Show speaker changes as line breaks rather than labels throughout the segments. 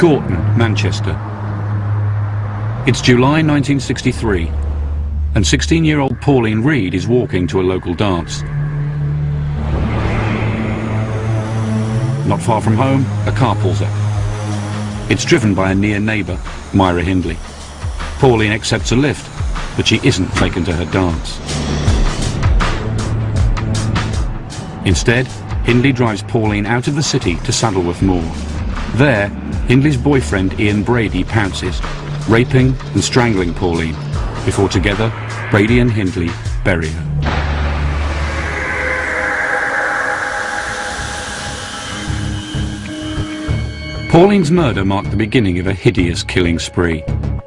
Gorton, Manchester. It's July 1963, and 16-year-old Pauline Reade is walking to a local dance. Not far from home, a car pulls up. It's driven by a near neighbour, Myra Hindley. Pauline accepts a lift, but she isn't taken to her dance. Instead, Hindley drives Pauline out of the city to Saddleworth Moor. There, Hindley's boyfriend Ian Brady pounces, raping and strangling Pauline, before together, Brady and Hindley bury her. Pauline's murder marked the beginning of a hideous killing spree.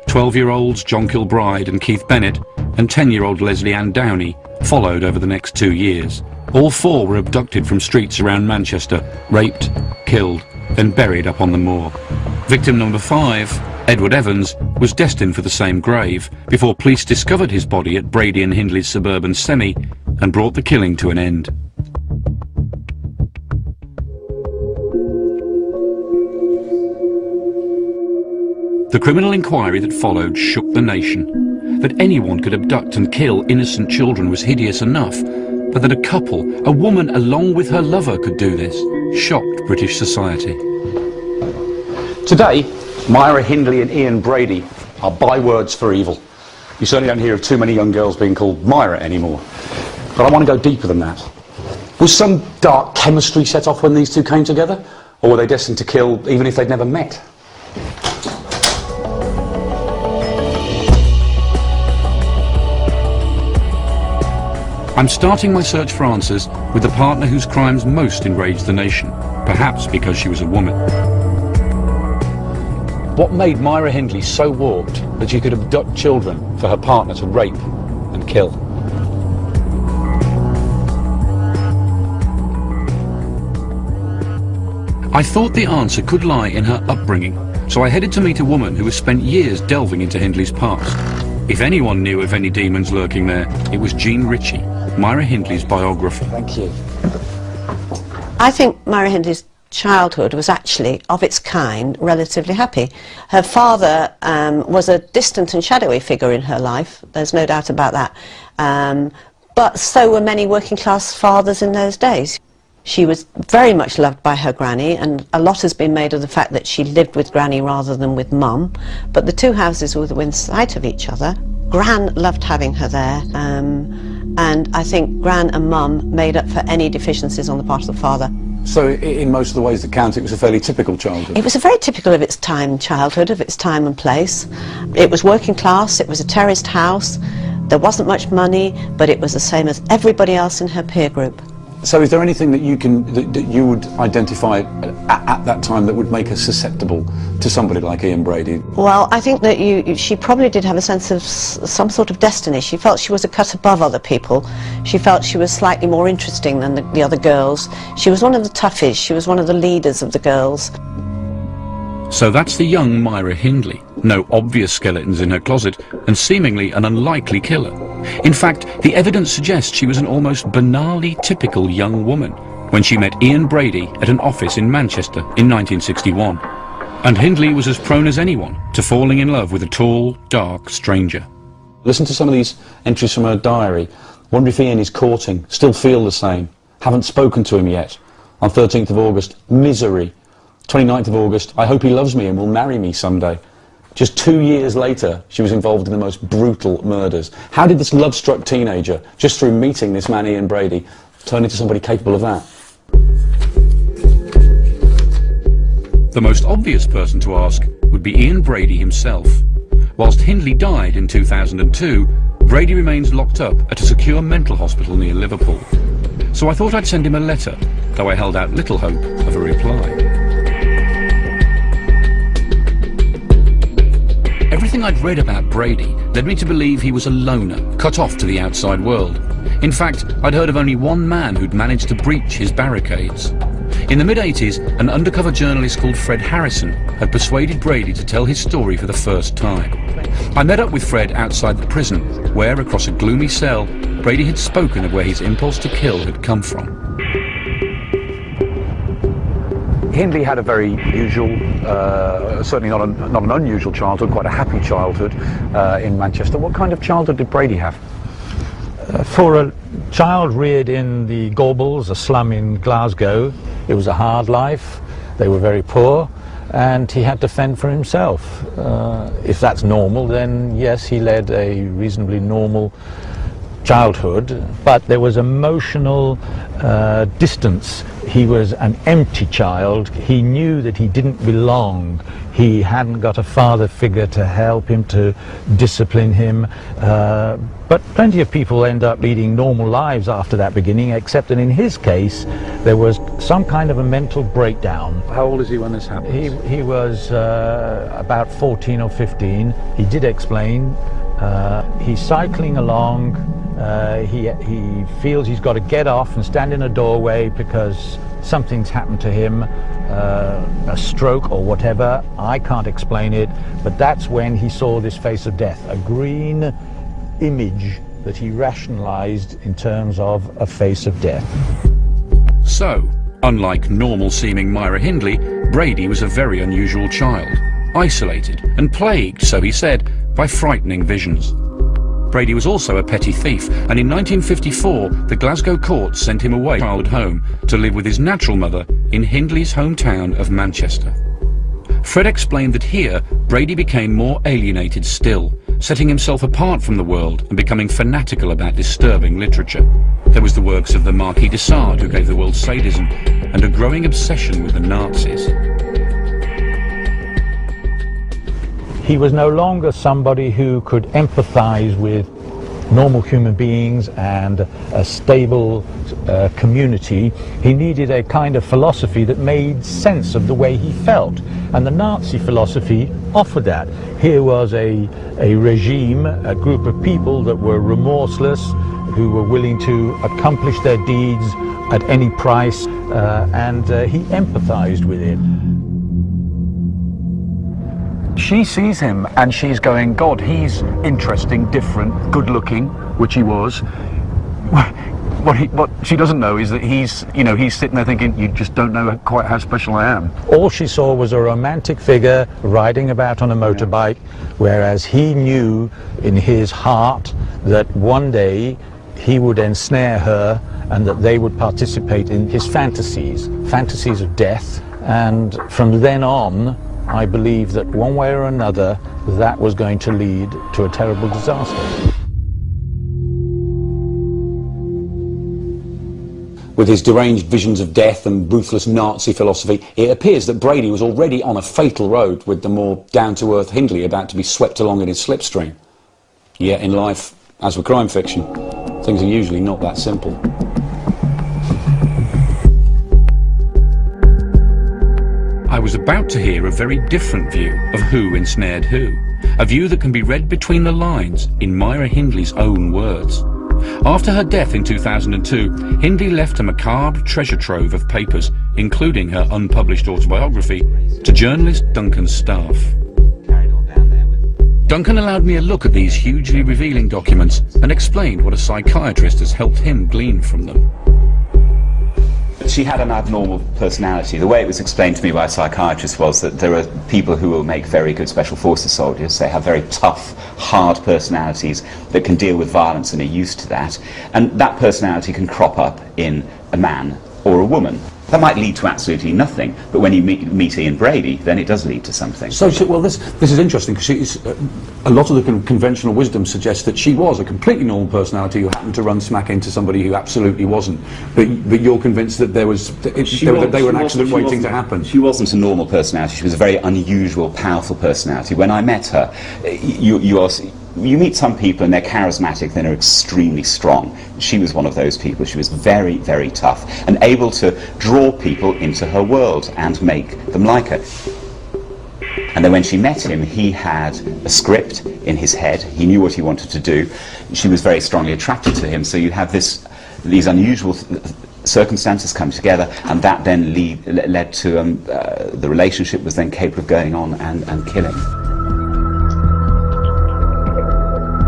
12-year-olds John Kilbride and Keith Bennett and 10-year-old Lesley and Downey followed over the next 2 years. All four were abducted from streets around Manchester, raped, killed, then buried up on the moor. Victim number 5, Edward Evans, was destined for the same grave before police discovered his body at Brady and Hindley's suburban semi and brought the killing to an end. The criminal inquiry that followed shook the nation. That anyone could abduct and kill innocent children was hideous enough, but that a couple, a woman along with her lover, could do this shocked British society.
Today, Myra Hindley and Ian Brady are bywords for evil. You certainly don't hear of too many young girls being called Myra anymore. But I want to go deeper than that. Was some dark chemistry set off when these two came together? Or were they destined to kill even if they'd never met?
I'm starting my search for answers with the partner whose crimes most enraged the nation, perhaps because she was a woman.
What made Myra Hindley so warped that she could abduct children for her partner to rape and kill?
I thought the answer could lie in her upbringing, so I headed to meet a woman who has spent years delving into Hindley's past. If anyone knew of any demons lurking there, it was Jean Ritchie, Myra Hindley's biographer.
Thank you.
I think Myra Hindley's childhood was actually, of its kind, relatively happy. Her father was a distant and shadowy figure in her life, there's no doubt about that. But so were many working class fathers in those days. She was very much loved by her granny, and a lot has been made of the fact that she lived with granny rather than with mum. But the two houses were within sight of each other. Gran loved having her there, and I think Gran and Mum made up for any deficiencies on the part of the father.
So in most of the ways that count, it was a fairly typical childhood?
It was a very typical of its time childhood, of its time and place. It was working class, it was a terraced house, there wasn't much money, but it was the same as everybody else in her peer group.
So is there anything that you would identify at that time that would make her susceptible to somebody like Ian Brady?
Well, I think that she probably did have a sense of some sort of destiny. She felt she was a cut above other people. She felt she was slightly more interesting than the other girls. She was one of the toughies. She was one of the leaders of the girls.
So that's the young Myra Hindley. No obvious skeletons in her closet, and seemingly an unlikely killer. In fact, the evidence suggests she was an almost banally typical young woman when she met Ian Brady at an office in Manchester in 1961. And Hindley was as prone as anyone to falling in love with a tall, dark stranger.
Listen to some of these entries from her diary. Wonder if Ian is courting, still feel the same, haven't spoken to him yet. On 13th of August, misery. 29th of August, I hope he loves me and will marry me someday. Just 2 years later, she was involved in the most brutal murders. How did this love-struck teenager, just through meeting this man Ian Brady, turn into somebody capable of that?
The most obvious person to ask would be Ian Brady himself. Whilst Hindley died in 2002, Brady remains locked up at a secure mental hospital near Liverpool. So I thought I'd send him a letter, though I held out little hope of a reply. Everything I'd read about Brady led me to believe he was a loner, cut off to the outside world. In fact, I'd heard of only one man who'd managed to breach his barricades. In the mid-80s, an undercover journalist called Fred Harrison had persuaded Brady to tell his story for the first time. I met up with Fred outside the prison, where, across a gloomy cell, Brady had spoken of where his impulse to kill had come from.
Hindley had a very usual, certainly not an unusual childhood, quite a happy childhood in Manchester. What kind of childhood did Brady have?
For a child reared in the Gorbals, a slum in Glasgow, it was a hard life. They were very poor, and he had to fend for himself. If that's normal, then yes, he led a reasonably normal childhood, but there was emotional distance. He was an empty child. He knew that he didn't belong. He hadn't got a father figure to help him, to discipline him. But plenty of people end up leading normal lives after that beginning, except that in his case there was some kind of a mental breakdown.
How old is he when this happened?
He was about 14 or 15. He did explain. He's cycling along. He feels he's got to get off and stand in a doorway because something's happened to him, a stroke or whatever. I can't explain it, but that's when he saw this face of death, a green image that he rationalized in terms of a face of death.
So, unlike normal-seeming Myra Hindley, Brady was a very unusual child, isolated and plagued, so he said, by frightening visions. Brady was also a petty thief, and in 1954 the Glasgow courts sent him away from his childhood home to live with his natural mother in Hindley's hometown of Manchester. Fred explained that here Brady became more alienated still, setting himself apart from the world and becoming fanatical about disturbing literature. There was the works of the Marquis de Sade, who gave the world sadism, and a growing obsession with the Nazis.
He was no longer somebody who could empathize with normal human beings and a stable community. He needed a kind of philosophy that made sense of the way he felt, and the Nazi philosophy offered that. Here was a regime, a group of people that were remorseless, who were willing to accomplish their deeds at any price, and he empathized with it.
She sees him and she's going, God, he's interesting, different, good-looking, which he was. What she doesn't know is that he's sitting there thinking, you just don't know quite how special I am.
All she saw was a romantic figure riding about on a motorbike, whereas he knew in his heart that one day he would ensnare her and that they would participate in his fantasies of death. And from then on, I believe that one way or another, that was going to lead to a terrible disaster.
With his deranged visions of death and ruthless Nazi philosophy, it appears that Brady was already on a fatal road with the more down-to-earth Hindley about to be swept along in his slipstream. Yet in life, as with crime fiction, things are usually not that simple.
I was about to hear a very different view of who ensnared who, a view that can be read between the lines in Myra Hindley's own words. After her death in 2002, Hindley left a macabre treasure trove of papers, including her unpublished autobiography, to journalist Duncan's staff. Duncan allowed me a look at these hugely revealing documents and explained what a psychiatrist has helped him glean from them.
She had an abnormal personality. The way it was explained to me by a psychiatrist was that there are people who will make very good special forces soldiers. They have very tough, hard personalities that can deal with violence and are used to that. And that personality can crop up in a man or a woman. That might lead to absolutely nothing, but when you meet Ian Brady, then it does lead to something.
So well, this is interesting, because a lot of the conventional wisdom suggests that she was a completely normal personality who happened to run smack into somebody who absolutely wasn't. But you're convinced that they were an accident waiting to happen.
She wasn't a normal personality. She was a very unusual, powerful personality. When I met her, you meet some people and they're charismatic, then are extremely strong. She was one of those people. She was very, very tough and able to draw people into her world and make them like her. And then when she met him, he had a script in his head. He knew what he wanted to do. She was very strongly attracted to him. So you have these unusual circumstances come together, and that then led to the relationship was then capable of going on and killing.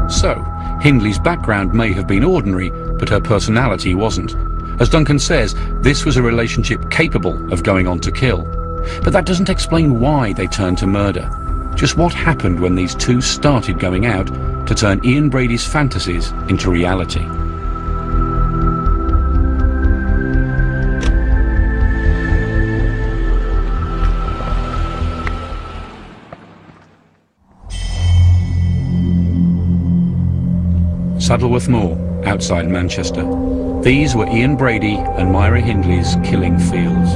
So, Hindley's background may have been ordinary, but her personality wasn't. As Duncan says, this was a relationship capable of going on to kill. But that doesn't explain why they turned to murder. Just what happened when these two started going out to turn Ian Brady's fantasies into reality. Saddleworth Moor, outside Manchester. These were Ian Brady and Myra Hindley's killing fields.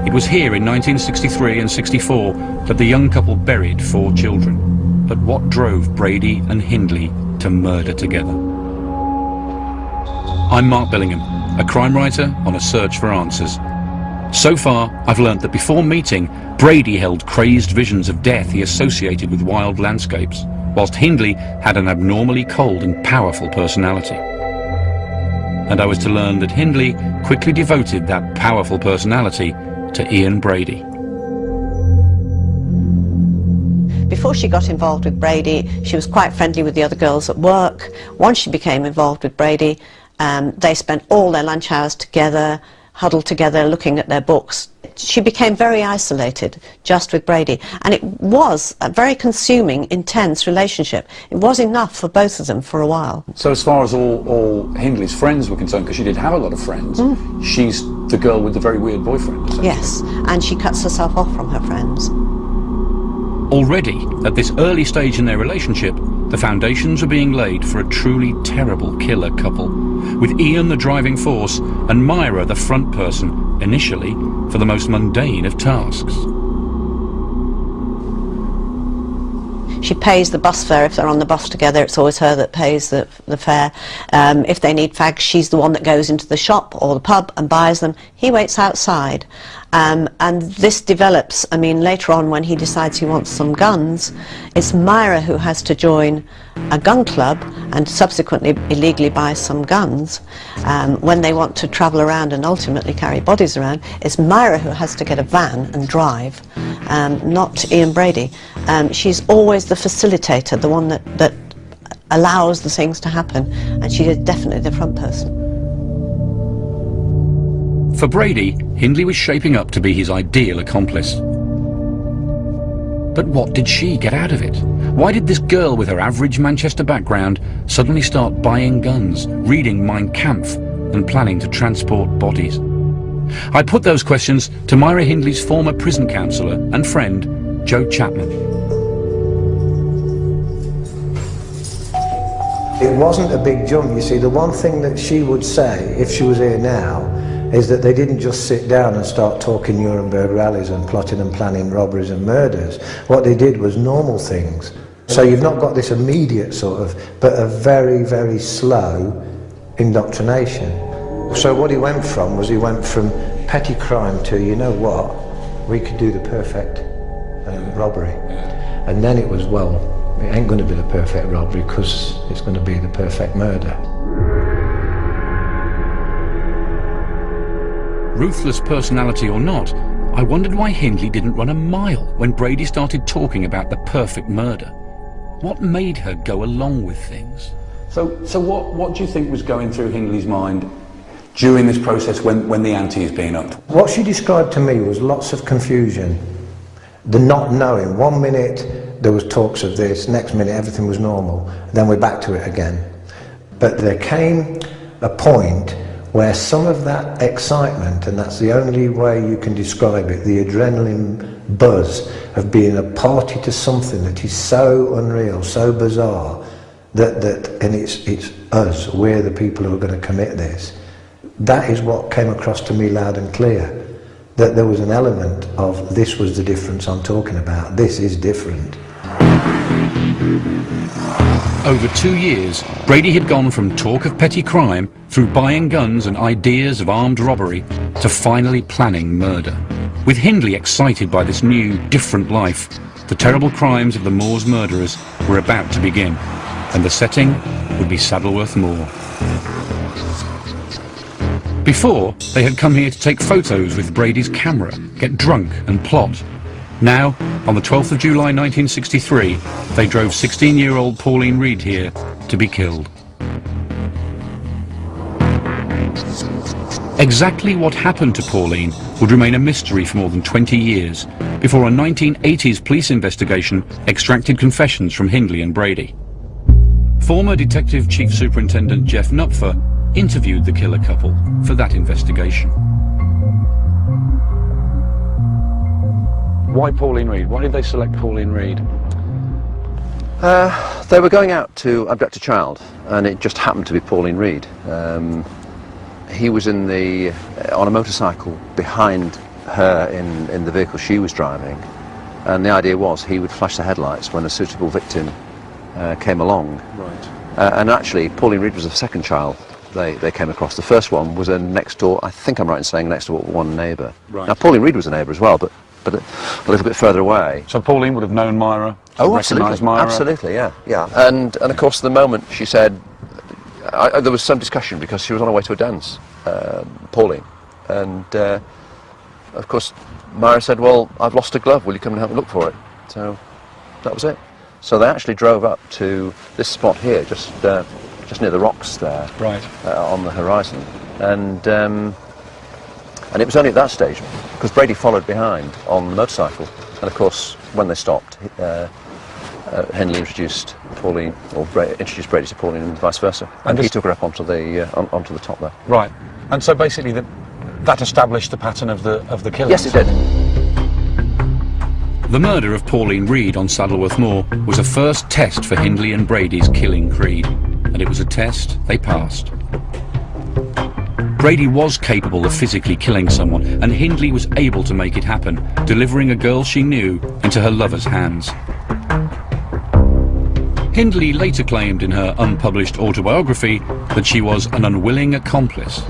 It was here in 1963 and 64 that the young couple buried 4 children. But what drove Brady and Hindley to murder together? I'm Mark Billingham, a crime writer on a search for answers. So far, I've learnt that before meeting, Brady held crazed visions of death he associated with wild landscapes, whilst Hindley had an abnormally cold and powerful personality. And I was to learn that Hindley quickly devoted that powerful personality to Ian Brady.
Before she got involved with Brady, she was quite friendly with the other girls at work. Once she became involved with Brady, they spent all their lunch hours together, huddled together, looking at their books. She became very isolated just with Brady, and it was a very consuming, intense relationship. It was enough for both of them for a while.
So as far as all Hindley's friends were concerned, because she did have a lot of friends, she's the girl with the very weird boyfriend, essentially.
Yes, and she cuts herself off from her friends.
Already, at this early stage in their relationship, the foundations were being laid for a truly terrible killer couple, with Ian the driving force and Myra the front person, initially, for the most mundane of tasks.
She pays the bus fare if they're on the bus together. It's always her that pays the fare. If they need fags, she's the one that goes into the shop or the pub and buys them. He waits outside. And this develops, I mean, later on when he decides he wants some guns, it's Myra who has to join a gun club and subsequently illegally buy some guns. When they want to travel around and ultimately carry bodies around, it's Myra who has to get a van and drive, not Ian Brady. She's always the facilitator, the one that allows the things to happen, and she is definitely the front person.
For Brady, Hindley was shaping up to be his ideal accomplice. But what did she get out of it? Why did this girl with her average Manchester background suddenly start buying guns, reading Mein Kampf, and planning to transport bodies? I put those questions to Myra Hindley's former prison counsellor and friend, Joe Chapman.
It wasn't a big jump, you see. The one thing that she would say, if she was here now, is that they didn't just sit down and start talking Nuremberg rallies and plotting and planning robberies and murders. What they did was normal things. So you've not got this immediate sort of, but a very, very slow indoctrination. So what he went from was, he went from petty crime to, you know what, we could do the perfect robbery. And then it was, well, it ain't going to be the perfect robbery because it's going to be the perfect murder.
Ruthless personality or not, I wondered why Hindley didn't run a mile when Brady started talking about the perfect murder. What made her go along with things?
So what do you think was going through Hindley's mind during this process when the ante is being upped?
What she described to me was lots of confusion. The not knowing. 1 minute there was talks of this, next minute everything was normal, then we're back to it again. But there came a point where some of that excitement, and that's the only way you can describe it, the adrenaline buzz of being a party to something that is so unreal, so bizarre, and it's us, we're the people who are going to commit this. That is what came across to me loud and clear, that there was an element of, this was the difference I'm talking about, this is different.
Over 2 years, Brady had gone from talk of petty crime through buying guns and ideas of armed robbery to finally planning murder. With Hindley excited by this new, different life, the terrible crimes of the Moor's murderers were about to begin, and the setting would be Saddleworth Moor. Before, they had come here to take photos with Brady's camera, get drunk and plot. Now, on the 12th of July 1963, they drove 16-year-old Pauline Reade here to be killed. Exactly what happened to Pauline would remain a mystery for more than 20 years, before a 1980s police investigation extracted confessions from Hindley and Brady. Former Detective Chief Superintendent Jeff Knupfer interviewed the killer couple for that investigation.
Why Pauline Reade? Why did they select Pauline Reade?
They were going out to abduct a child, and it just happened to be Pauline Reade. He was on a motorcycle behind her in the vehicle she was driving, and the idea was he would flash the headlights when a suitable victim came along.
Right.
And actually, Pauline Reade was the second child they came across. The first one was a next door, I think I'm right in saying next door one neighbour.
Right.
Now Pauline Reade was a neighbour as well, but a little bit further away.
So Pauline would have known Myra?
Oh,
recognised
absolutely,
Myra?
absolutely, yeah. And of course, the moment she said, there was some discussion because she was on her way to a dance, Pauline, and of course, Myra said, "Well, I've lost a glove. Will you come and help me look for it?" So that was it. So they actually drove up to this spot here, just near the rocks there,
right,
on the horizon, and it was only at that stage because Brady followed behind on the motorcycle, and of course, when they stopped. Hindley introduced Pauline, or introduced Brady to Pauline, and vice versa, and he took her up onto the top there.
Right, and so basically that established the pattern of the killings.
Yes, it did.
The murder of Pauline Reade on Saddleworth Moor was a first test for Hindley and Brady's killing creed, and it was a test they passed. Brady was capable of physically killing someone, and Hindley was able to make it happen, delivering a girl she knew into her lover's hands. Hindley later claimed in her unpublished autobiography that she was an unwilling accomplice.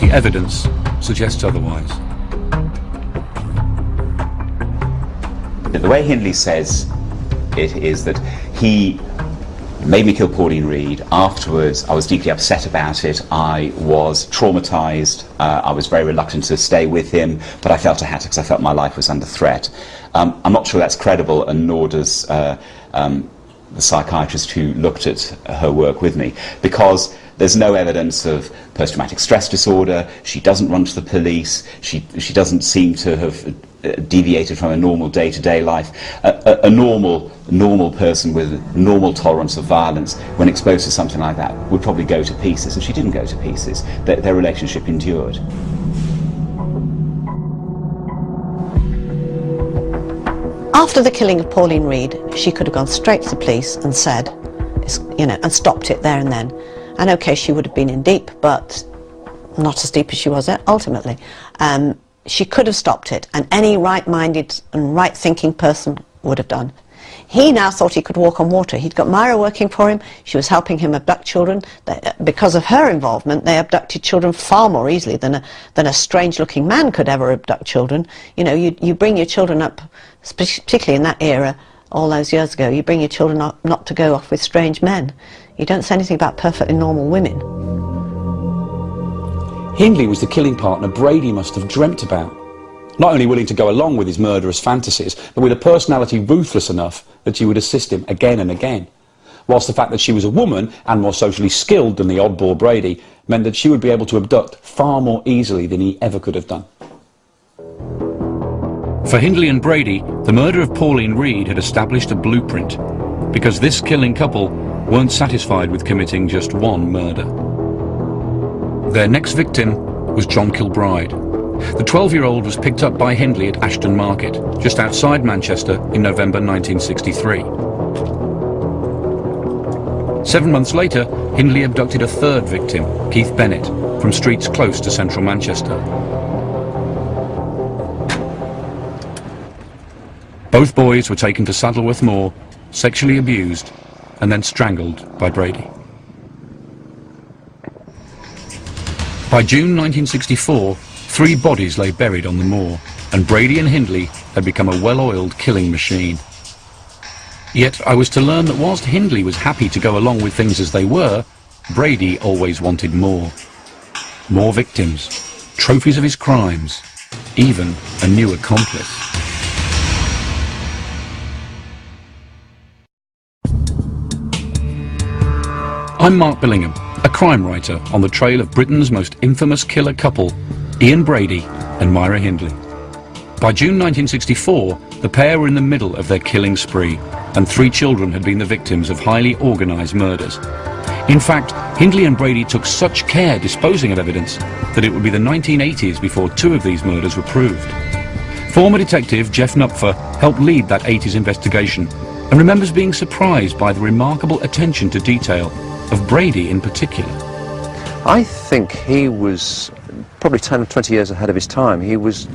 The evidence suggests otherwise.
The way Hindley says it is that he made me kill Pauline Reade. Afterwards, I was deeply upset about it. I was traumatised. I was very reluctant to stay with him, but I felt I had to because I felt my life was under threat. I'm not sure that's credible, and nor does the psychiatrist who looked at her work with me, because there's no evidence of post-traumatic stress disorder. She doesn't run to the police. She doesn't seem to have deviated from a normal day-to-day life. A normal person with normal tolerance of violence, when exposed to something like that, would probably go to pieces, and she didn't go to pieces. Their relationship endured.
After the killing of Pauline Reade, she could have gone straight to the police and said, and stopped it there and then. And okay, she would have been in deep, but not as deep as she was ultimately. She could have stopped it, and any right-minded and right-thinking person would have done. He now thought he could walk on water. He'd got Myra working for him. She was helping him abduct children. Because of her involvement, they abducted children far more easily than a strange-looking man could ever abduct children. You know, you bring your children up, particularly in that era, all those years ago, you bring your children up not to go off with strange men. You don't say anything about perfectly normal women.
Hindley was the killing partner Brady must have dreamt about. Not only willing to go along with his murderous fantasies, but with a personality ruthless enough that she would assist him again and again. Whilst the fact that she was a woman and more socially skilled than the oddball Brady meant that she would be able to abduct far more easily than he ever could have done.
For Hindley and Brady, the murder of Pauline Reade had established a blueprint, because this killing couple weren't satisfied with committing just one murder. Their next victim was John Kilbride. The 12-year-old was picked up by Hindley at Ashton Market, just outside Manchester, in November 1963. 7 months later, Hindley abducted a third victim, Keith Bennett, from streets close to central Manchester. Both boys were taken to Saddleworth Moor, sexually abused, and then strangled by Brady. By June 1964, 3 bodies lay buried on the moor, and Brady and Hindley had become a well-oiled killing machine. Yet I was to learn that whilst Hindley was happy to go along with things as they were, Brady always wanted more. More victims, trophies of his crimes, even a new accomplice. I'm Mark Billingham, a crime writer on the trail of Britain's most infamous killer couple, Ian Brady and Myra Hindley. By June 1964, the pair were in the middle of their killing spree, and 3 children had been the victims of highly organised murders. In fact, Hindley and Brady took such care disposing of evidence that it would be the 1980s before 2 of these murders were proved. Former detective Jeff Knupfer helped lead that 80s investigation and remembers being surprised by the remarkable attention to detail of Brady in particular.
I think he was probably 10 or 20 years ahead of his time. He was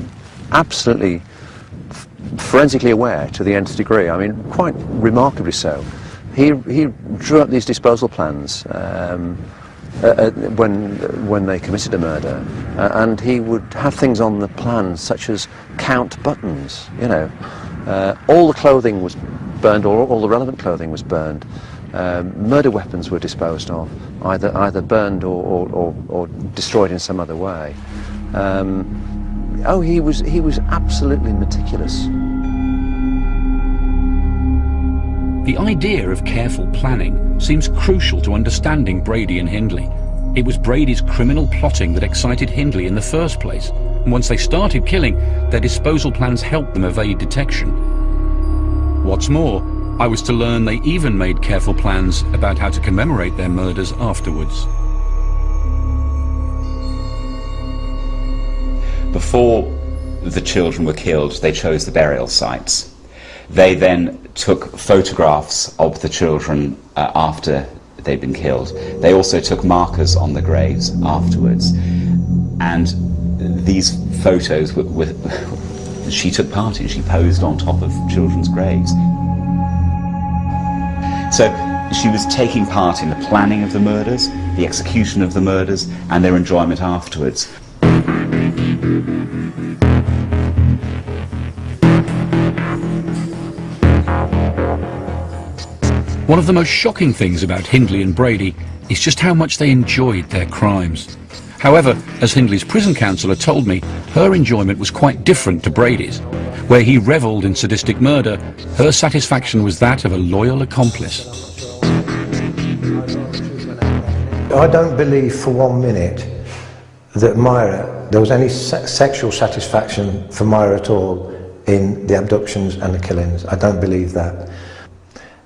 absolutely forensically aware to the nth degree. I mean, quite remarkably so. He drew up these disposal plans when they committed a murder, and he would have things on the plan such as count buttons. You know, all the clothing was burned, or all the relevant clothing was burned. Murder weapons were disposed of, either burned or destroyed in some other way. Oh, he was absolutely meticulous.
The idea of careful planning seems crucial to understanding Brady and Hindley. It was Brady's criminal plotting that excited Hindley in the first place, and once they started killing, their disposal plans helped them evade detection. What's more, I was to learn they even made careful plans about how to commemorate their murders afterwards.
Before the children were killed, they chose the burial sites. They then took photographs of the children after they'd been killed. They also took markers on the graves afterwards. And these photos she took part in. She posed on top of children's graves. So she was taking part in the planning of the murders, the execution of the murders, and their enjoyment afterwards.
One of the most shocking things about Hindley and Brady is just how much they enjoyed their crimes. However, as Hindley's prison counsellor told me, her enjoyment was quite different to Brady's. Where he revelled in sadistic murder, her satisfaction was that of a loyal accomplice.
I don't believe for 1 minute that Myra, there was any sexual satisfaction for Myra at all in the abductions and the killings. I don't believe that.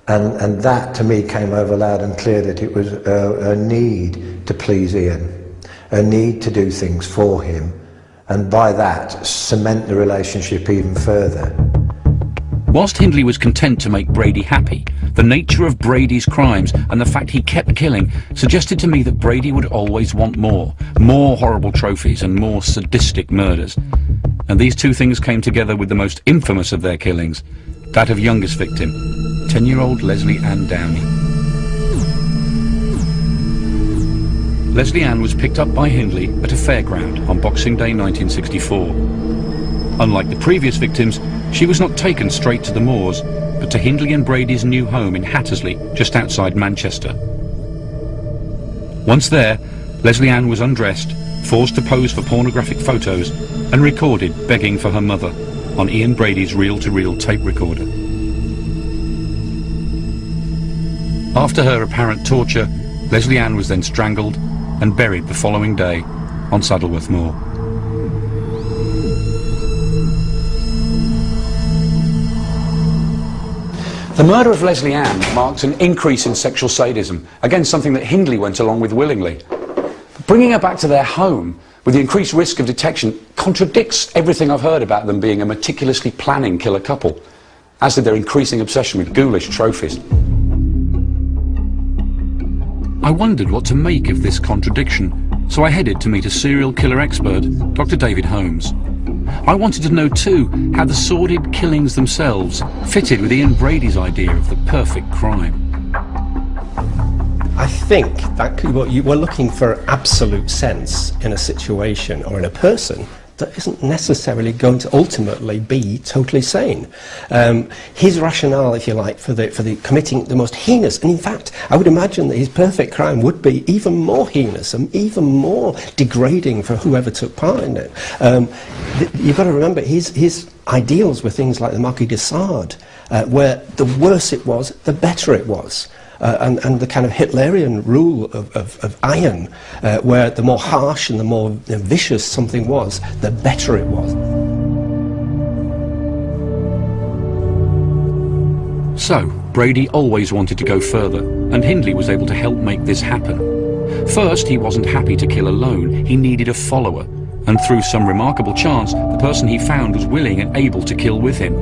And that to me came over loud and clear, that it was a need to please Ian, a need to do things for him, and by that cement the relationship even further.
Whilst Hindley was content to make Brady happy, the nature of Brady's crimes and the fact he kept killing suggested to me that Brady would always want more horrible trophies and more sadistic murders. And these two things came together with the most infamous of their killings, that of youngest victim, 10-year-old Lesley Ann Downey. Lesley Ann was picked up by Hindley at a fairground on Boxing Day 1964. Unlike the previous victims, she was not taken straight to the moors, but to Hindley and Brady's new home in Hattersley, just outside Manchester. Once there, Lesley Ann was undressed, forced to pose for pornographic photos, and recorded begging for her mother on Ian Brady's reel-to-reel tape recorder. After her apparent torture, Lesley Ann was then strangled and buried the following day on Saddleworth Moor.
The murder of Lesley Ann marked an increase in sexual sadism, again something that Hindley went along with willingly. Bringing her back to their home with the increased risk of detection contradicts everything I've heard about them being a meticulously planning killer couple, as did their increasing obsession with ghoulish trophies.
I wondered what to make of this contradiction, so I headed to meet a serial killer expert, Dr. David Holmes. I wanted to know too how the sordid killings themselves fitted with Ian Brady's idea of the perfect crime.
I think that you were looking for absolute sense in a situation or in a person that isn't necessarily going to ultimately be totally sane. His rationale, if you like, for the committing the most heinous, and in fact, I would imagine that his perfect crime would be even more heinous and even more degrading for whoever took part in it. You've got to remember, his ideals were things like the Marquis de Sade, where the worse it was, the better it was. and the kind of Hitlerian rule of iron, where the more harsh and the more vicious something was, the better it was.
So, Brady always wanted to go further, and Hindley was able to help make this happen. First, he wasn't happy to kill alone. He needed a follower, and through some remarkable chance, the person he found was willing and able to kill with him.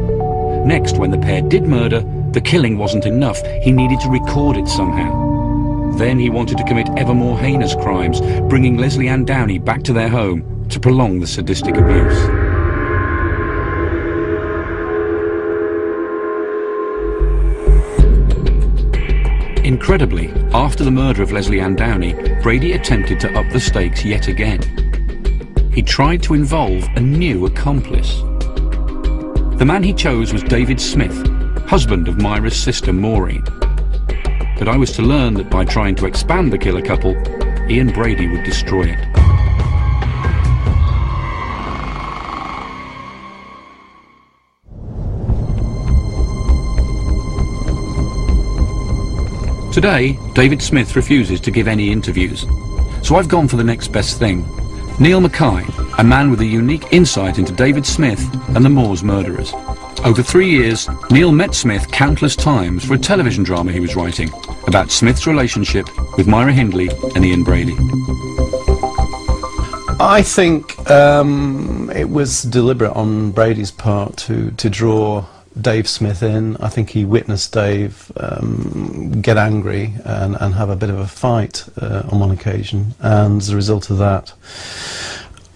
Next, when the pair did murder, the killing wasn't enough. He needed to record it somehow. Then he wanted to commit ever more heinous crimes, bringing Lesley and Downey back to their home to prolong the sadistic abuse. Incredibly, after the murder of Lesley and Downey, Brady attempted to up the stakes yet again. He tried to involve a new accomplice. The man he chose was David Smith, husband of Myra's sister Maureen. But I was to learn that by trying to expand the killer couple, Ian Brady would destroy it. Today, David Smith refuses to give any interviews, so I've gone for the next best thing. Neil Mackay, a man with a unique insight into David Smith and the Moors murderers. Over 3 years, Neil met Smith countless times for a television drama he was writing about Smith's relationship with Myra Hindley and Ian Brady.
I think it was deliberate on Brady's part to draw Dave Smith in. I think he witnessed Dave get angry and have a bit of a fight on one occasion, and as a result of that,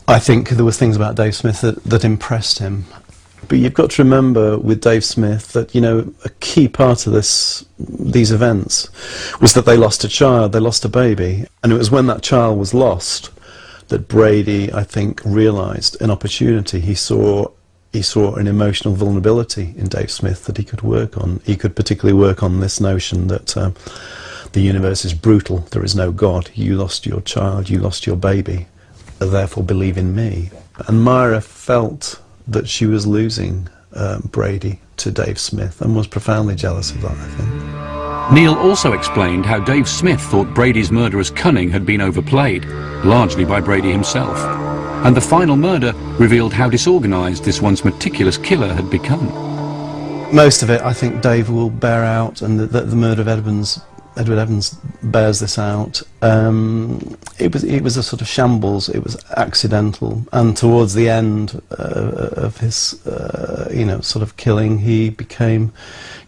I think there was things about Dave Smith that impressed him. But you've got to remember with Dave Smith that, you know, a key part of these events was that they lost a child, they lost a baby, and it was when that child was lost that Brady, I think, realised an opportunity. He saw an emotional vulnerability in Dave Smith that he could work on. He could particularly work on this notion that the universe is brutal, there is no God, you lost your child, you lost your baby, therefore believe in me. And Myra felt that she was losing Brady to Dave Smith and was profoundly jealous of that, I think.
Neil also explained how Dave Smith thought Brady's murderous cunning had been overplayed, largely by Brady himself. And the final murder revealed how disorganised this once meticulous killer had become.
Most of it, I think, Dave will bear out, and the murder of Edward Evans bears this out. It was a sort of shambles, it was accidental, and towards the end of his sort of killing, he became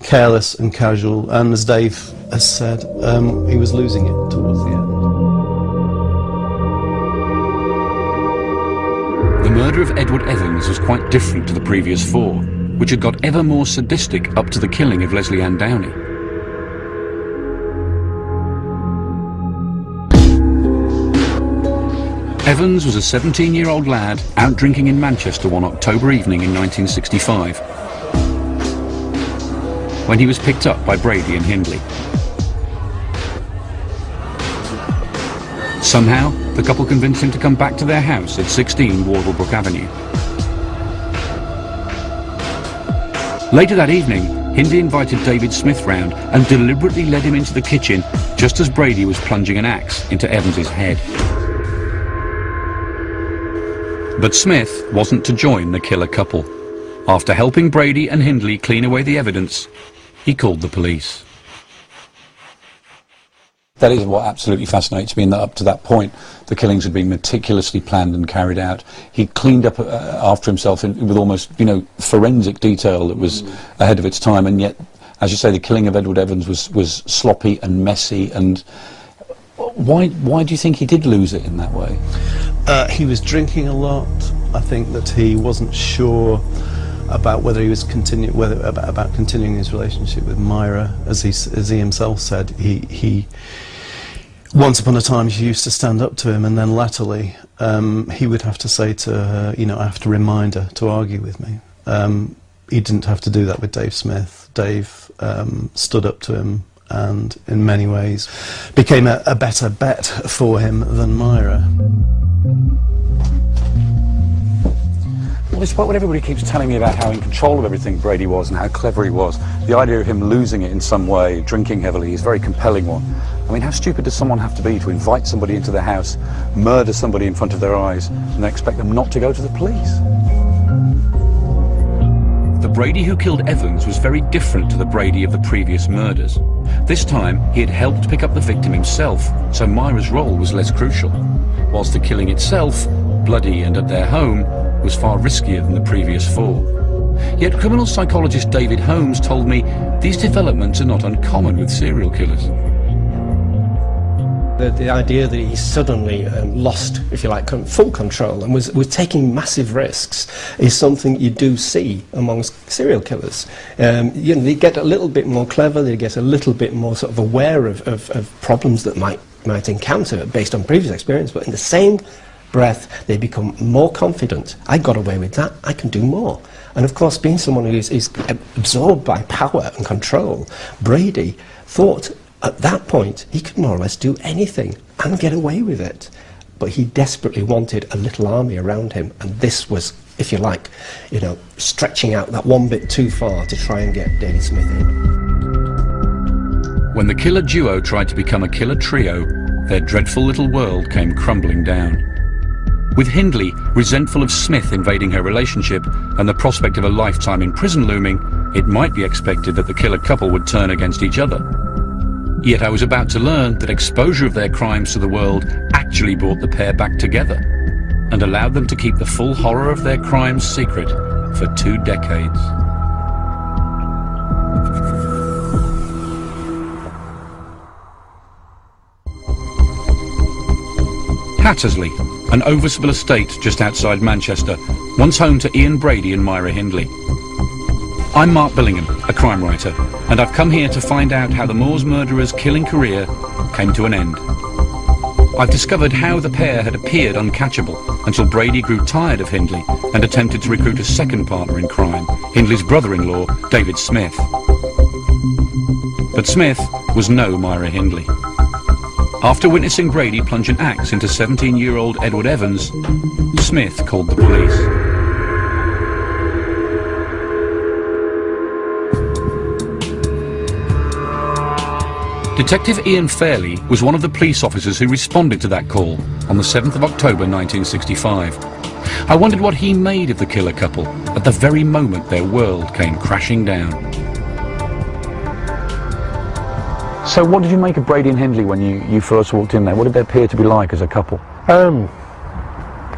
careless and casual, and as Dave has said, he was losing it towards the end.
The murder of Edward Evans was quite different to the previous four, which had got ever more sadistic up to the killing of Lesley and Downey. Evans was a 17-year-old lad out drinking in Manchester one October evening in 1965 when he was picked up by Brady and Hindley. Somehow, the couple convinced him to come back to their house at 16 Wardlebrook Avenue. Later that evening, Hindley invited David Smith round and deliberately led him into the kitchen just as Brady was plunging an axe into Evans's head. But Smith wasn't to join the killer couple. After helping Brady and Hindley clean away the evidence, he called the police.
That is what absolutely fascinates me, in that up to that point the killings had been meticulously planned and carried out. He cleaned up after himself with almost, forensic detail that was ahead of its time, and yet, as you say, the killing of Edward Evans was sloppy and messy. And why do you think he did lose it in that way?
He was drinking a lot. I think that he wasn't sure about whether he was about continuing his relationship with Myra, as he himself said. He once upon a time she used to stand up to him, and then latterly he would have to say to her, I have to remind her to argue with me. He didn't have to do that with Dave Smith. Dave stood up to him and in many ways became a better bet for him than Myra.
despite what everybody keeps telling me about how in control of everything Brady was and how clever he was, the idea of him losing it in some way, drinking heavily, is a very compelling one. I mean, how stupid does someone have to be to invite somebody into their house, murder somebody in front of their eyes, and then expect them not to go to the police?
The Brady who killed Evans was very different to the Brady of the previous murders. This time, he had helped pick up the victim himself, so Myra's role was less crucial, whilst the killing itself, bloody and at their home, was far riskier than the previous 4. Yet criminal psychologist David Holmes told me these developments are not uncommon with serial killers.
The idea that he suddenly lost, if you like, full control and was taking massive risks is something you do see amongst serial killers. You know, they get a little bit more clever, they get a little bit more sort of aware of problems that might encounter based on previous experience, but in the same breath they become more confident. I got away with that, I can do more. And of course, being someone who is absorbed by power and control, Brady thought at that point he could more or less do anything and get away with it. But he desperately wanted a little army around him, and this was, if you like, you know, stretching out that one bit too far to try and get David Smith in.
When the killer duo tried to become a killer trio, their dreadful little world came crumbling down. With Hindley resentful of Smith invading her relationship and the prospect of a lifetime in prison looming, it might be expected that the killer couple would turn against each other. Yet I was about to learn that exposure of their crimes to the world actually brought the pair back together and allowed them to keep the full horror of their crimes secret for 2 decades. Hattersley, an Oversville estate just outside Manchester, once home to Ian Brady and Myra Hindley. I'm Mark Billingham, a crime writer, and I've come here to find out how the Moors murderers' killing career came to an end. I've discovered how the pair had appeared uncatchable until Brady grew tired of Hindley and attempted to recruit a second partner in crime, Hindley's brother-in-law, David Smith. But Smith was no Myra Hindley. After witnessing Brady plunge an axe into 17-year-old Edward Evans, Smith called the police. Detective Ian Fairley was one of the police officers who responded to that call on the 7th of October 1965. I wondered what he made of the killer couple at the very moment their world came crashing down.
So what did you make of Brady and Hindley when you first walked in there? What did they appear to be like as a couple?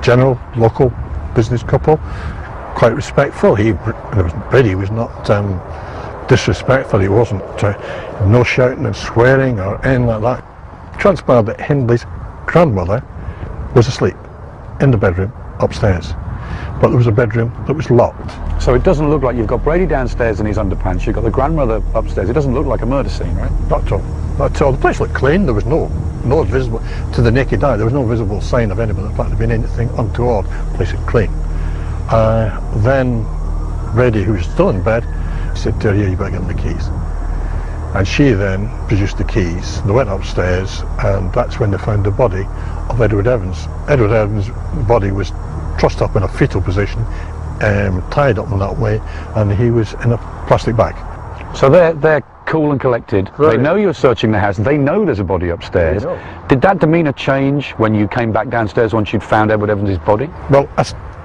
General, local business couple, quite respectful. Brady was not disrespectful, he wasn't. No shouting and swearing or anything like that. It transpired that Hindley's grandmother was asleep in the bedroom upstairs, but there was a bedroom that was locked.
So it doesn't look like you've got Brady downstairs in his underpants, you've got the grandmother upstairs. It doesn't look like a murder scene, right?
Not at all. Not at all. The place looked clean. There was no visible, to the naked eye, there was no visible sign of anybody. In fact, there had been anything untoward. The place looked clean. Then Brady, who was still in bed, said to her, "Here, you've got to get them the keys." And she then produced the keys. They went upstairs, and that's when they found the body of Edward Evans. Edward Evans' body was trussed up in a fetal position, tied up in that way, and he was in a plastic bag.
So they're cool and collected.
Right.
They know you're searching the house. They know there's a body upstairs.
They know.
Did that demeanour change when you came back downstairs once you'd found Edward Evans' body?
Well,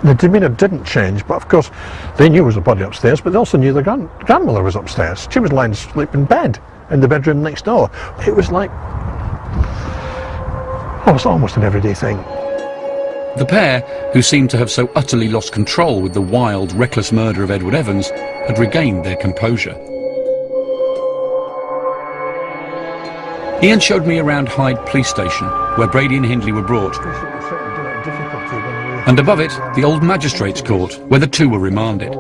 the demeanour didn't change, but of course they knew there was a body upstairs, but they also knew the grandmother was upstairs. She was lying asleep in bed in the bedroom next door. It was like, it's almost an everyday thing.
The pair, who seemed to have so utterly lost control with the wild, reckless murder of Edward Evans, had regained their composure. Ian showed me around Hyde Police Station, where Brady and Hindley were brought, and above it, the old magistrates' court, where the two were remanded.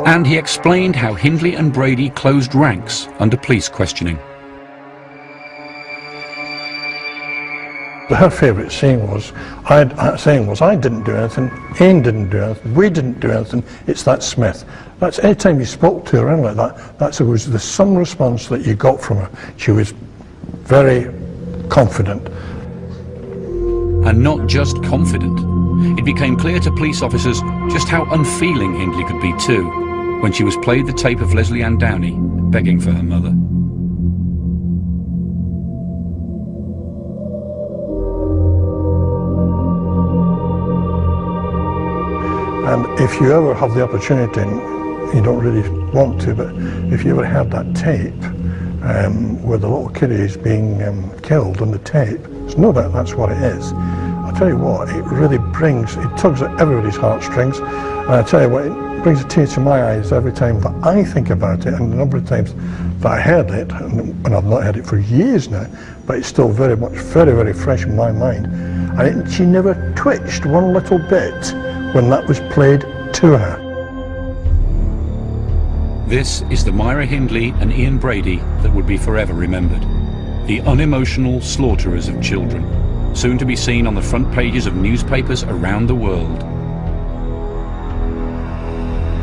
And he explained how Hindley and Brady closed ranks under police questioning.
Her favourite saying was, I didn't do anything, Ian didn't do anything, we didn't do anything, it's that Smith. That's any time you spoke to her and like that was the some response that you got from her. She was very confident.
And not just confident. It became clear to police officers just how unfeeling Hindley could be too, when she was played the tape of Lesley and Downey begging for her mother.
And if you ever have the opportunity, and you don't really want to, but if you ever have that tape where the little kiddie is being killed on the tape, there's no doubt that's what it is. I'll tell you what, it really it tugs at everybody's heartstrings, and I tell you what, it brings a tear to my eyes every time that I think about it, and the number of times that I heard it, and I've not heard it for years now, but it's still very much, very, very fresh in my mind. And she never twitched one little bit when that was played to her.
This is the Myra Hindley and Ian Brady that would be forever remembered. The unemotional slaughterers of children, soon to be seen on the front pages of newspapers around the world.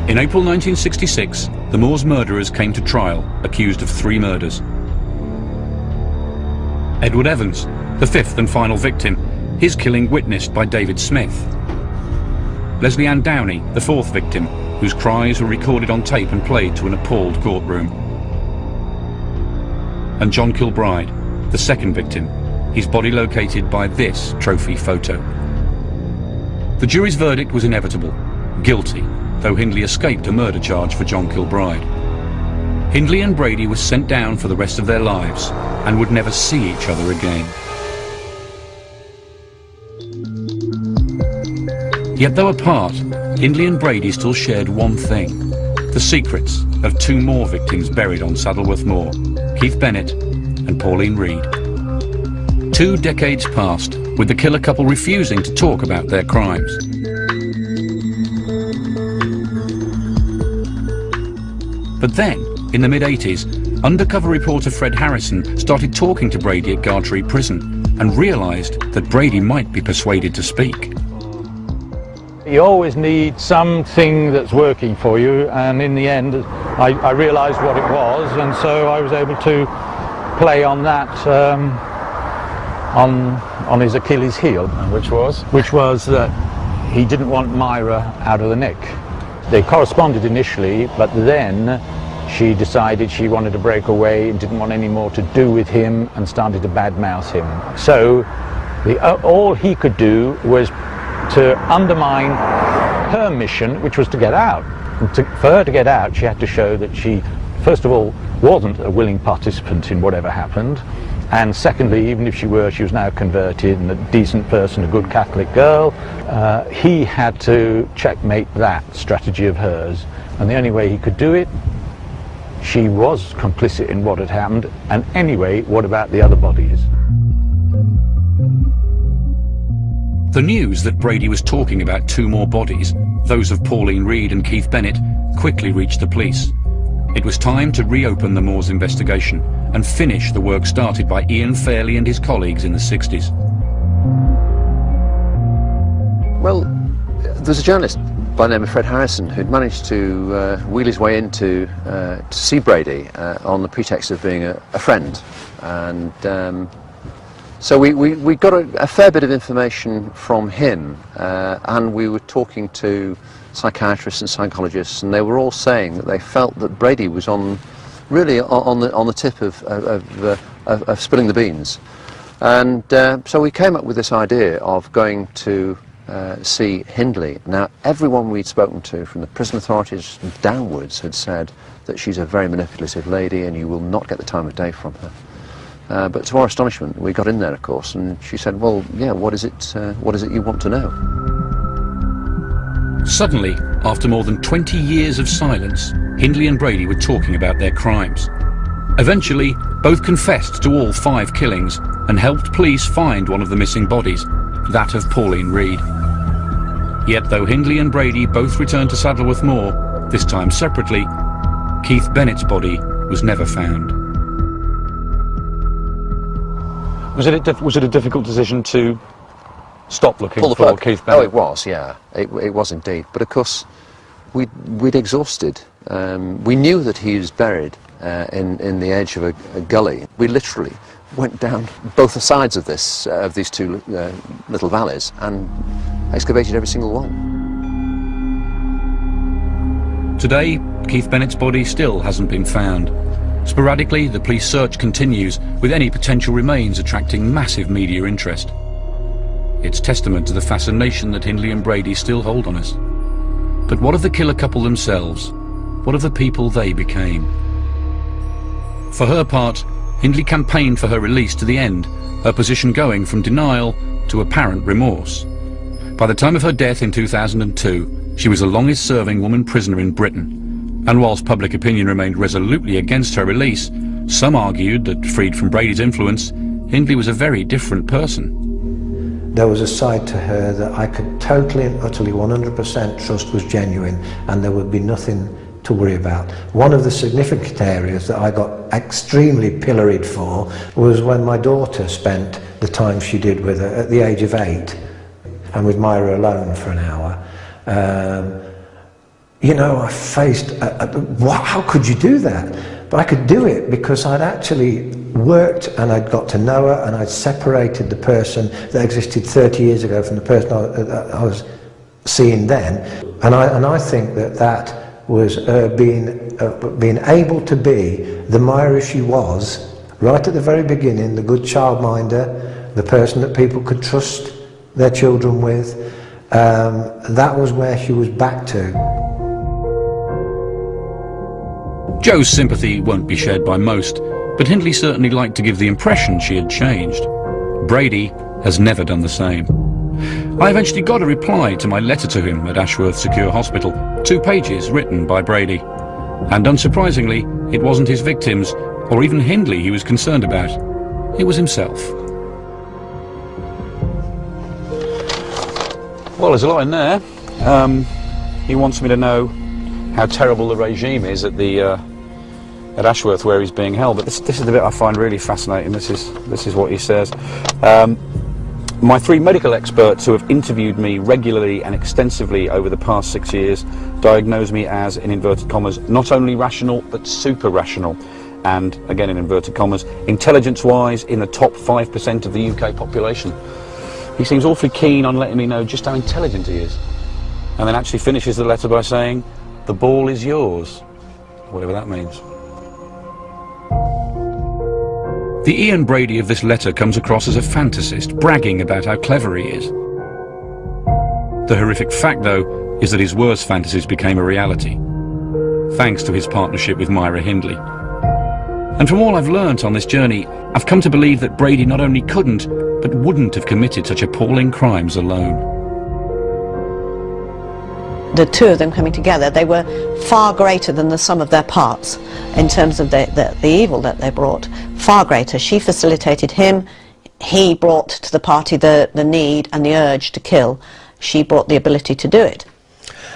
In April 1966, the Moors murderers came to trial, accused of 3 murders. Edward Evans, the 5th and final victim, his killing witnessed by David Smith. Lesley Ann Downey, the 4th victim, whose cries were recorded on tape and played to an appalled courtroom. And John Kilbride, the 2nd victim, his body located by this trophy photo. The jury's verdict was inevitable, guilty, though Hindley escaped a murder charge for John Kilbride. Hindley and Brady were sent down for the rest of their lives and would never see each other again. Yet though apart, Hindley and Brady still shared one thing, the secrets of 2 more victims buried on Saddleworth Moor, Keith Bennett and Pauline Reade. 2 decades passed, with the killer couple refusing to talk about their crimes. But then, in the mid-80s, undercover reporter Fred Harrison started talking to Brady at Gartree Prison and realised that Brady might be persuaded to speak.
You always need something that's working for you, and in the end I realised what it was, and so I was able to play on that, on his Achilles heel. Which was? Which was that he didn't want Myra out of the nick. They corresponded initially, but then she decided she wanted to break away and didn't want any more to do with him and started to badmouth him. So all he could do was to undermine her mission, which was to get out. And for her to get out, she had to show that she, first of all, wasn't a willing participant in whatever happened, and secondly, even if she was now converted and a decent person, a good Catholic girl, he had to checkmate that strategy of hers, and the only way he could do it, she was complicit in what had happened, and anyway, what about the other bodies?
The news that Brady was talking about 2 more bodies, those of Pauline Reade and Keith Bennett, quickly reached the police. It was time to reopen the Moors investigation and finish the work started by Ian Fairley and his colleagues in the 60s.
Well, there's a journalist by the name of Fred Harrison who'd managed to wheel his way into to see Brady on the pretext of being a friend, and so we got a fair bit of information from him, and we were talking to psychiatrists and psychologists, and they were all saying that they felt that Brady was really on the tip of spilling the beans, and so we came up with this idea of going to see Hindley. Now, everyone we'd spoken to, from the prison authorities downwards, had said that she's a very manipulative lady and you will not get the time of day from her. But to our astonishment, we got in there, of course, and she said, well, yeah, what is it you want to know?
Suddenly, after more than 20 years of silence, Hindley and Brady were talking about their crimes. Eventually, both confessed to all 5 killings and helped police find one of the missing bodies, that of Pauline Reade. Yet though Hindley and Brady both returned to Saddleworth Moor, this time separately, Keith Bennett's body was never found.
Was it a difficult decision to stop looking
Pull the
for
plug.
Keith Bennett?
Oh, it was, yeah. It was indeed. But of course, we'd exhausted. We knew that he was buried in the edge of a gully. We literally went down both sides of these 2 little valleys, and excavated every single one.
Today, Keith Bennett's body still hasn't been found. Sporadically, the police search continues, with any potential remains attracting massive media interest. It's testament to the fascination that Hindley and Brady still hold on us. But what of the killer couple themselves? What of the people they became? For her part, Hindley campaigned for her release to the end, her position going from denial to apparent remorse. By the time of her death in 2002, she was the longest-serving woman prisoner in Britain. And whilst public opinion remained resolutely against her release, some argued that, freed from Brady's influence, Hindley was a very different person.
There was a side to her that I could totally and utterly 100% trust was genuine, and there would be nothing to worry about. One of the significant areas that I got extremely pilloried for was when my daughter spent the time she did with her at the age of 8 and with Myra alone for an hour. You know, I faced, how could you do that? But I could do it because I'd actually worked and I'd got to know her, and I'd separated the person that existed 30 years ago from the person I was seeing then. And I think that was being able to be the Myra she was right at the very beginning, the good childminder, the person that people could trust their children with. That was where she was back to.
Jo's sympathy won't be shared by most, but Hindley certainly liked to give the impression she had changed. Brady has never done the same. I eventually got a reply to my letter to him at Ashworth Secure Hospital, 2 pages written by Brady. And unsurprisingly, it wasn't his victims, or even Hindley he was concerned about. It was himself. Well, there's a lot in there. He wants me to know how terrible the regime is at at Ashworth, where he's being held. But this is the bit I find really fascinating. This is what he says. My 3 medical experts who have interviewed me regularly and extensively over the past 6 years diagnosed me as, in inverted commas, not only rational but super rational, and again in inverted commas, intelligence-wise in the top 5% of the UK population. He seems awfully keen on letting me know just how intelligent he is, and then actually finishes the letter by saying, "The ball is yours," whatever that means. The Ian Brady of this letter comes across as a fantasist, bragging about how clever he is. The horrific fact, though, is that his worst fantasies became a reality, thanks to his partnership with Myra Hindley. And from all I've learnt on this journey, I've come to believe that Brady not only couldn't, but wouldn't have committed such appalling crimes alone.
The 2 of them coming together, they were far greater than the sum of their parts in terms of the evil that they brought. Far greater. She facilitated him, he brought to the party the need and the urge to kill. She brought the ability to do it.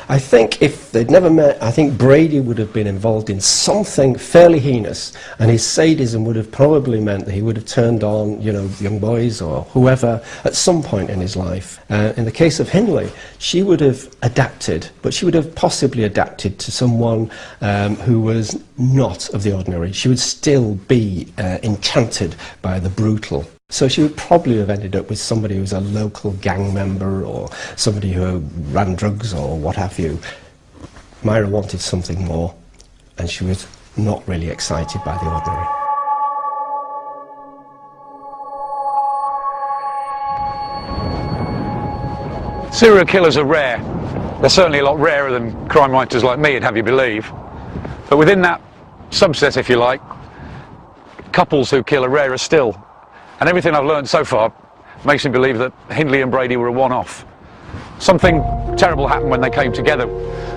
I think if they'd never met, I think Brady would have been involved in something fairly heinous, and his sadism would have probably meant that he would have turned on, you know, young boys or whoever at some point in his life. In the case of Hindley, she would have adapted, but she would have possibly adapted to someone who was not of the ordinary. She would still be enchanted by the brutal. So she would probably have ended up with somebody who's a local gang member or somebody who ran drugs or what have you. Myra wanted something more, and she was not really excited by the ordinary.
Serial killers are rare. They're certainly a lot rarer than crime writers like me, I'd have you believe. But within that subset, if you like, couples who kill are rarer still. And everything I've learned so far makes me believe that Hindley and Brady were a one-off. Something terrible happened when they came together.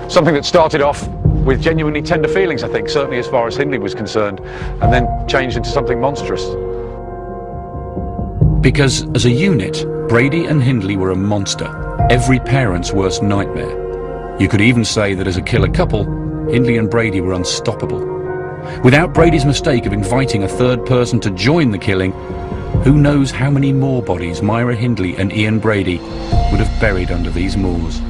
Something that started off with genuinely tender feelings, I think, certainly as far as Hindley was concerned, and then changed into something monstrous. Because as a unit, Brady and Hindley were a monster, every parent's worst nightmare. You could even say that as a killer couple, Hindley and Brady were unstoppable. Without Brady's mistake of inviting a 3rd person to join the killing, who knows how many more bodies Myra Hindley and Ian Brady would have buried under these moors.